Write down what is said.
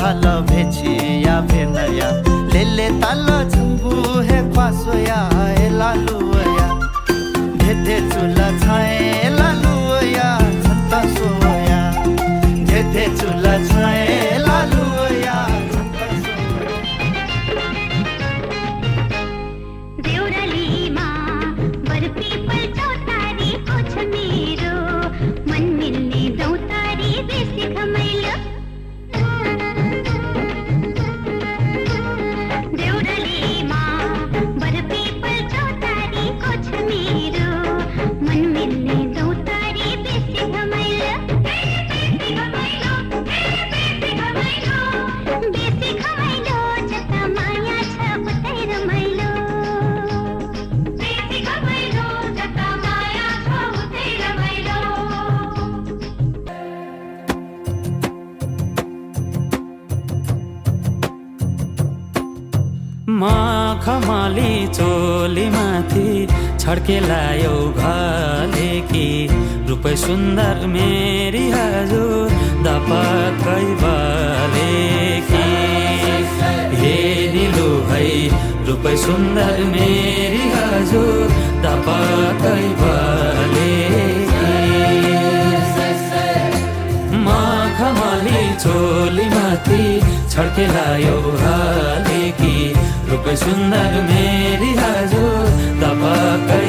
थाल भेचिया भेनया लेले ताल झुंगू हे ख्वासोया ए लालुया धेधे चुला छाए लालुया छन्ता सोया धेधे चुला छाए लालुया छन्ता देउरालीमा बर्फी पल्टो तारी को छ मेरो मन मिल्ने दौतारी बेसी घमैलो खमाली चोली माथि छड्केलायो घले कि रूपै सुन्दर मेरी हजुर दपकै बले कि हे दिलु है रूपै सुन्दर मेरी हजुर दपकै बले खमाली चोली माथि छड्केलायो घले कि रूपै सुन्दर मेरी हजुर दपकै